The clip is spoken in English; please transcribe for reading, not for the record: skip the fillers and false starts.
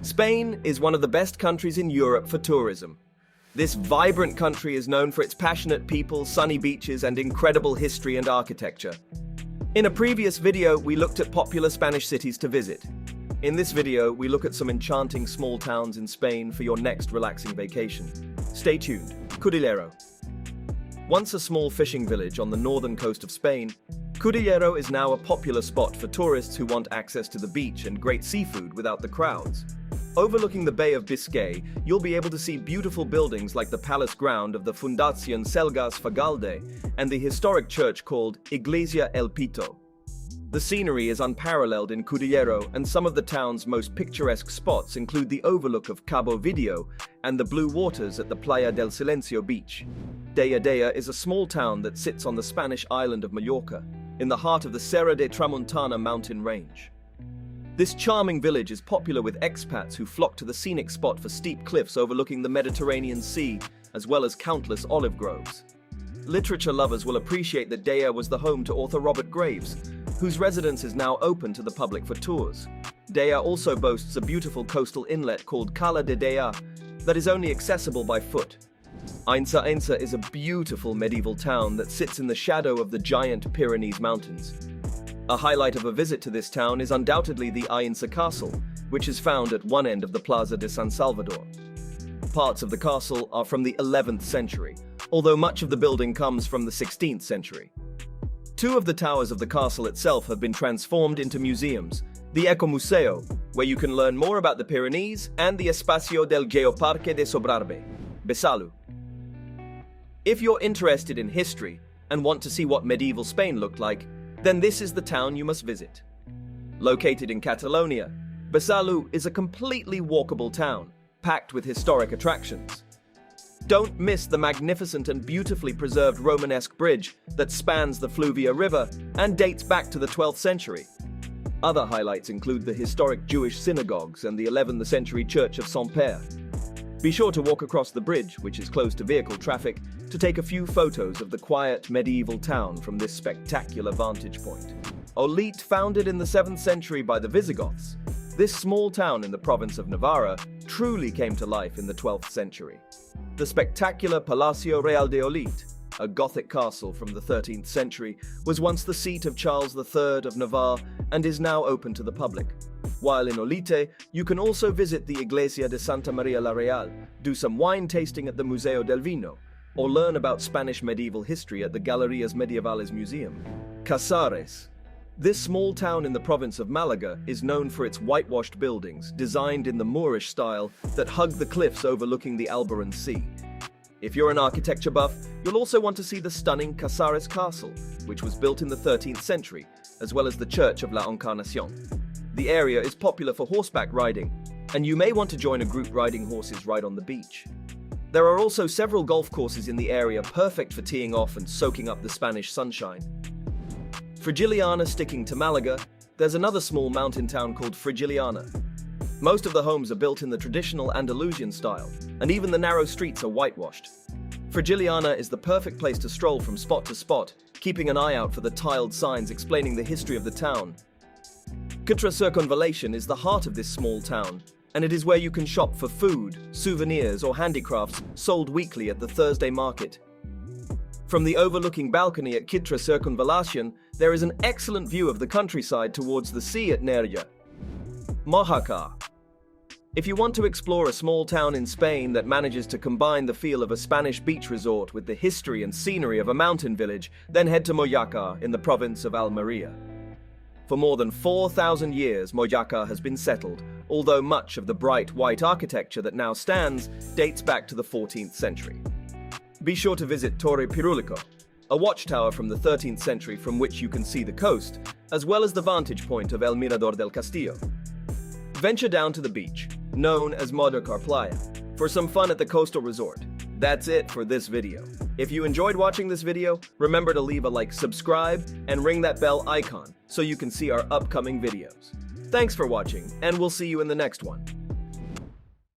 Spain is one of the best countries in Europe for tourism. This vibrant country is known for its passionate people, sunny beaches, and incredible history and architecture. In a previous video, we looked at popular Spanish cities to visit. In this video, we look at some enchanting small towns in Spain for your next relaxing vacation. Stay tuned. Cudillero. Once a small fishing village on the northern coast of Spain, Cudillero is now a popular spot for tourists who want access to the beach and great seafood without the crowds. Overlooking the Bay of Biscay, you'll be able to see beautiful buildings like the palace ground of the Fundación Selgas Fagalde and the historic church called Iglesia El Pito. The scenery is unparalleled in Cudillero, and some of the town's most picturesque spots include the overlook of Cabo Video and the blue waters at the Playa del Silencio beach. Daya Daya is a small town that sits on the Spanish island of Mallorca, in the heart of the Serra de Tramuntana mountain range. This charming village is popular with expats who flock to the scenic spot for steep cliffs overlooking the Mediterranean Sea, as well as countless olive groves. Literature lovers will appreciate that Daya was the home to author Robert Graves, whose residence is now open to the public for tours. Daya also boasts a beautiful coastal inlet called Cala de Daya that is only accessible by foot. Ainsa Ainsa is a beautiful medieval town that sits in the shadow of the giant Pyrenees Mountains. A highlight of a visit to this town is undoubtedly the Ainsa Castle, which is found at one end of the Plaza de San Salvador. Parts of the castle are from the 11th century, although much of the building comes from the 16th century. Two of the towers of the castle itself have been transformed into museums, the Ecomuseo, where you can learn more about the Pyrenees, and the Espacio del Geoparque de Sobrarbe, Besalú. If you're interested in history and want to see what medieval Spain looked like, then this is the town you must visit. Located in Catalonia, Besalú is a completely walkable town, packed with historic attractions. Don't miss the magnificent and beautifully preserved Romanesque bridge that spans the Fluvia River and dates back to the 12th century. Other highlights include the historic Jewish synagogues and the 11th century Church of Saint-Père. Be sure to walk across the bridge, which is closed to vehicle traffic, to take a few photos of the quiet medieval town from this spectacular vantage point. Olite, founded in the 7th century by the Visigoths, this small town in the province of Navarra truly came to life in the 12th century. The spectacular Palacio Real de Olite, a Gothic castle from the 13th century, was once the seat of Charles III of Navarre and is now open to the public. While in Olite, you can also visit the Iglesia de Santa María la Real, do some wine tasting at the Museo del Vino, or learn about Spanish medieval history at the Galerías Medievales Museum. Casares. This small town in the province of Malaga is known for its whitewashed buildings, designed in the Moorish style, that hug the cliffs overlooking the Alboran Sea. If you're an architecture buff, you'll also want to see the stunning Casares Castle, which was built in the 13th century, as well as the Church of La Encarnación. The area is popular for horseback riding, and you may want to join a group riding horses right on the beach. There are also several golf courses in the area perfect for teeing off and soaking up the Spanish sunshine. Frigiliana. Sticking to Malaga, there's another small mountain town called Frigiliana. Most of the homes are built in the traditional Andalusian style, and even the narrow streets are whitewashed. Frigiliana is the perfect place to stroll from spot to spot, keeping an eye out for the tiled signs explaining the history of the town. Cutra Circunvallation is the heart of this small town, and it is where you can shop for food, souvenirs, or handicrafts sold weekly at the Thursday market. From the overlooking balcony at Cutra Circunvallation, there is an excellent view of the countryside towards the sea at Nerja. Mojácar. If you want to explore a small town in Spain that manages to combine the feel of a Spanish beach resort with the history and scenery of a mountain village, then head to Mojácar in the province of Almería. For more than 4,000 years, Mojácar has been settled, although much of the bright white architecture that now stands dates back to the 14th century. Be sure to visit Torre Pirulico, a watchtower from the 13th century from which you can see the coast, as well as the vantage point of El Mirador del Castillo. Venture down to the beach, known as Mojácar Playa, for some fun at the coastal resort. That's it for this video. If you enjoyed watching this video, remember to leave a like, subscribe, and ring that bell icon so you can see our upcoming videos. Thanks for watching, and we'll see you in the next one.